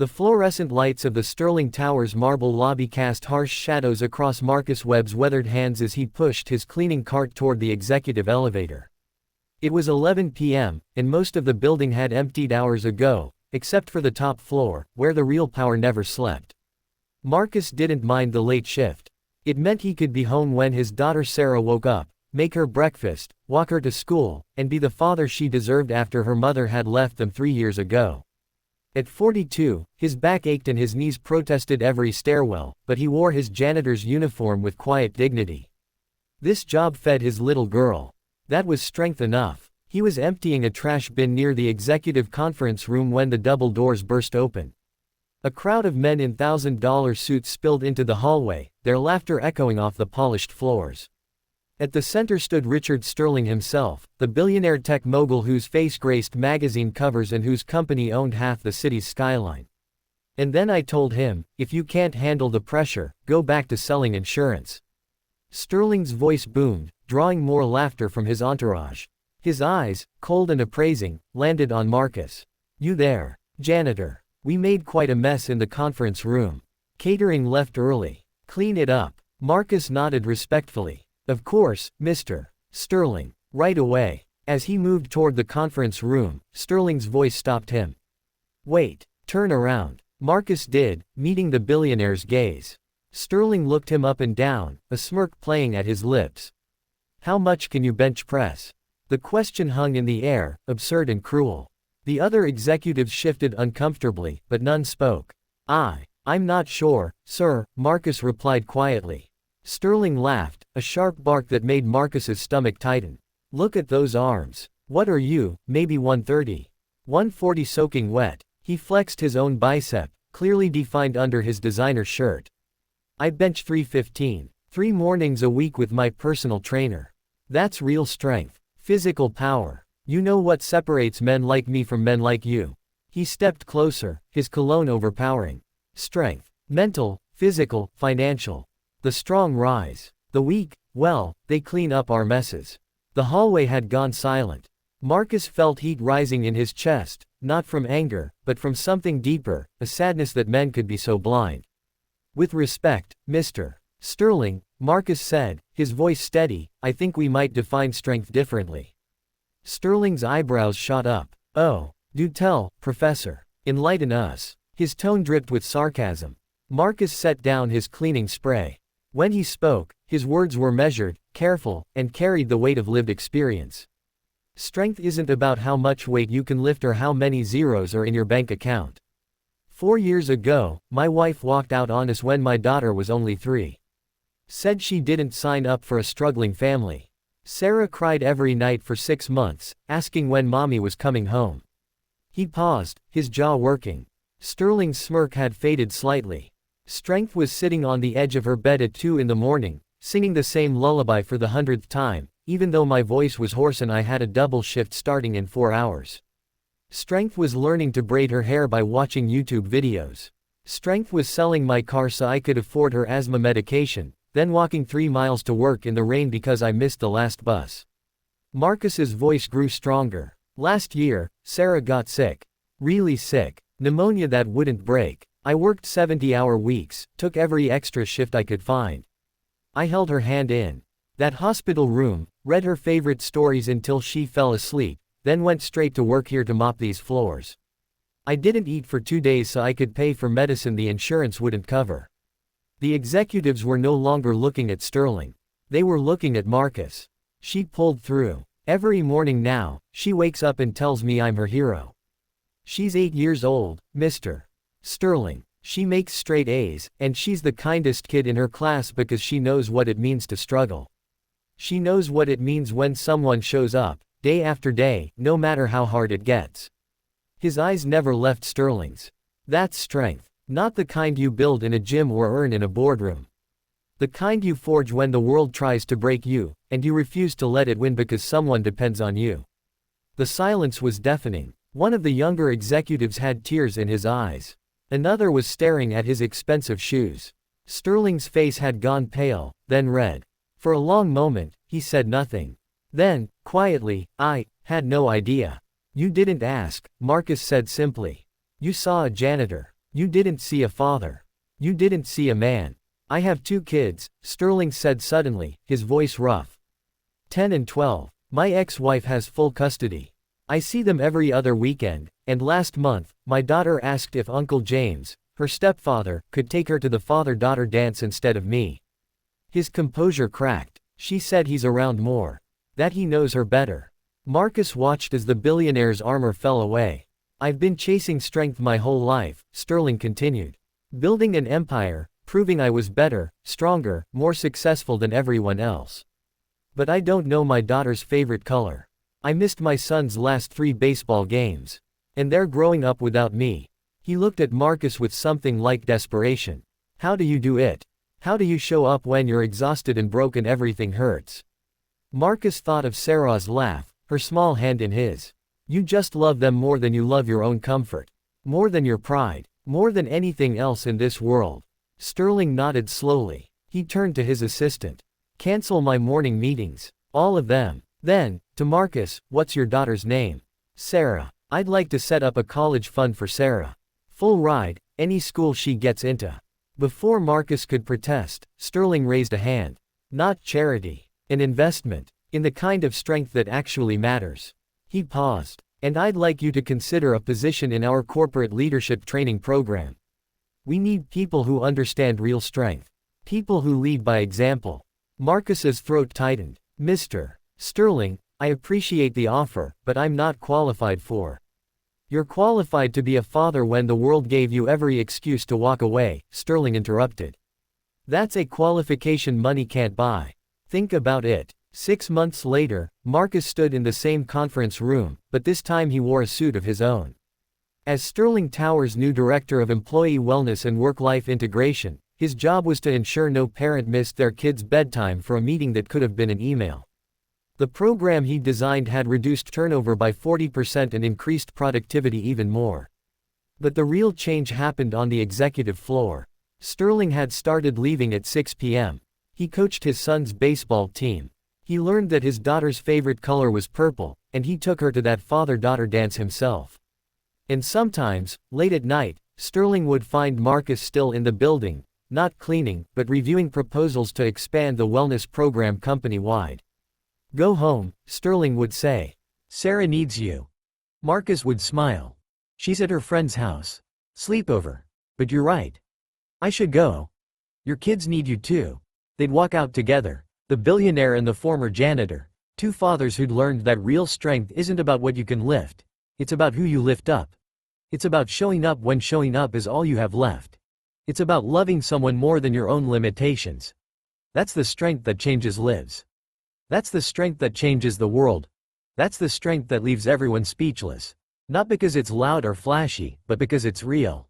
The fluorescent lights of the Sterling Tower's marble lobby cast harsh shadows across Marcus Webb's weathered hands as he pushed his cleaning cart toward the executive elevator. It was 11 p.m., and most of the building had emptied hours ago, except for the top floor, where the real power never slept. Marcus didn't mind the late shift. It meant he could be home when his daughter Sarah woke up, make her breakfast, walk her to school, and be the father she deserved after her mother had left them 3 years ago. At 42, his back ached and his knees protested every stairwell, but he wore his janitor's uniform with quiet dignity. This job fed his little girl. That was strength enough. He was emptying a trash bin near the executive conference room when the double doors burst open. A crowd of men in $1,000 suits spilled into the hallway, their laughter echoing off the polished floors. At the center stood Richard Sterling himself, the billionaire tech mogul whose face graced magazine covers and whose company owned half the city's skyline. And then I told him, if you can't handle the pressure, go back to selling insurance. Sterling's voice boomed, drawing more laughter from his entourage. His eyes, cold and appraising, landed on Marcus. You there, janitor. We made quite a mess in the conference room. Catering left early. Clean it up. Marcus nodded respectfully. Of course, Mr. Sterling. Right away. As he moved toward the conference room, Sterling's voice stopped him. Wait. Turn around. Marcus did, meeting the billionaire's gaze. Sterling looked him up and down, a smirk playing at his lips. How much can you bench press? The question hung in the air, absurd and cruel. The other executives shifted uncomfortably, but none spoke. I'm not sure, sir, Marcus replied quietly. Sterling laughed, a sharp bark that made Marcus's stomach tighten. Look at those arms. What are you, maybe 130? 140 soaking wet. He flexed his own bicep, clearly defined under his designer shirt. I bench 315. 3 mornings a week with my personal trainer. That's real strength. Physical power. You know what separates men like me from men like you. He stepped closer, his cologne overpowering. Strength. Mental, physical, financial. The strong rise. The weak, well, they clean up our messes. The hallway had gone silent. Marcus felt heat rising in his chest, not from anger, but from something deeper, a sadness that men could be so blind. With respect, Mr. Sterling, Marcus said, his voice steady, I think we might define strength differently. Sterling's eyebrows shot up. Oh, do tell, Professor. Enlighten us. His tone dripped with sarcasm. Marcus set down his cleaning spray. When he spoke, his words were measured, careful, and carried the weight of lived experience. Strength isn't about how much weight you can lift or how many zeros are in your bank account. 4 years ago, my wife walked out on us when my daughter was only 3. Said she didn't sign up for a struggling family. Sarah cried every night for 6 months, asking when mommy was coming home. He paused, his jaw working. Sterling's smirk had faded slightly. Strength was sitting on the edge of her bed at 2 in the morning, singing the same lullaby for the 100th time, even though my voice was hoarse and I had a double shift starting in 4 hours. Strength was learning to braid her hair by watching YouTube videos. Strength was selling my car so I could afford her asthma medication, then walking 3 miles to work in the rain because I missed the last bus. Marcus's voice grew stronger. Last year, Sarah got sick. Really sick. Pneumonia that wouldn't break. I worked 70-hour weeks, took every extra shift I could find. I held her hand in that hospital room, read her favorite stories until she fell asleep, then went straight to work here to mop these floors. I didn't eat for 2 days so I could pay for medicine the insurance wouldn't cover. The executives were no longer looking at Sterling. They were looking at Marcus. She pulled through. Every morning now, she wakes up and tells me I'm her hero. She's 8 years old, Mr. Sterling. She makes straight A's, and she's the kindest kid in her class because she knows what it means to struggle. She knows what it means when someone shows up, day after day, no matter how hard it gets. His eyes never left Sterling's. That's strength. Not the kind you build in a gym or earn in a boardroom. The kind you forge when the world tries to break you, and you refuse to let it win because someone depends on you. The silence was deafening. One of the younger executives had tears in his eyes. Another was staring at his expensive shoes. Sterling's face had gone pale, then red. For a long moment, he said nothing. Then, quietly, I had no idea. You didn't ask, Marcus said simply. You saw a janitor. You didn't see a father. You didn't see a man. I have 2 kids, Sterling said suddenly, his voice rough. 10 and 12. My ex-wife has full custody. I see them every other weekend, and last month, my daughter asked if Uncle James, her stepfather, could take her to the father-daughter dance instead of me. His composure cracked. She said he's around more. That he knows her better. Marcus watched as the billionaire's armor fell away. I've been chasing strength my whole life, Sterling continued. Building an empire, proving I was better, stronger, more successful than everyone else. But I don't know my daughter's favorite color. I missed my son's last 3 baseball games. And they're growing up without me. He looked at Marcus with something like desperation. How do you do it? How do you show up when you're exhausted and broken? Everything hurts. Marcus thought of Sarah's laugh, her small hand in his. You just love them more than you love your own comfort. More than your pride. More than anything else in this world. Sterling nodded slowly. He turned to his assistant. Cancel my morning meetings. All of them. Then, to Marcus, what's your daughter's name? Sarah. I'd like to set up a college fund for Sarah. Full ride, any school she gets into. Before Marcus could protest, Sterling raised a hand. Not charity. An investment. In the kind of strength that actually matters. He paused. And I'd like you to consider a position in our corporate leadership training program. We need people who understand real strength. People who lead by example. Marcus's throat tightened. Mr. Sterling, I appreciate the offer, but I'm not qualified for. You're qualified to be a father when the world gave you every excuse to walk away, Sterling interrupted. That's a qualification money can't buy. Think about it. 6 months later, Marcus stood in the same conference room, but this time he wore a suit of his own. As Sterling Tower's new Director of Employee Wellness and Work-Life Integration, his job was to ensure no parent missed their kid's bedtime for a meeting that could have been an email. The program he designed had reduced turnover by 40% and increased productivity even more. But the real change happened on the executive floor. Sterling had started leaving at 6 p.m. He coached his son's baseball team. He learned that his daughter's favorite color was purple, and he took her to that father-daughter dance himself. And sometimes, late at night, Sterling would find Marcus still in the building, not cleaning, but reviewing proposals to expand the wellness program company-wide. Go home, Sterling would say. Sarah needs you. Marcus would smile. She's at her friend's house. Sleepover. But you're right. I should go. Your kids need you too. They'd walk out together, the billionaire and the former janitor, 2 fathers who'd learned that real strength isn't about what you can lift. It's about who you lift up. It's about showing up when showing up is all you have left. It's about loving someone more than your own limitations. That's the strength that changes lives. That's the strength that changes the world. That's the strength that leaves everyone speechless. Not because it's loud or flashy, but because it's real.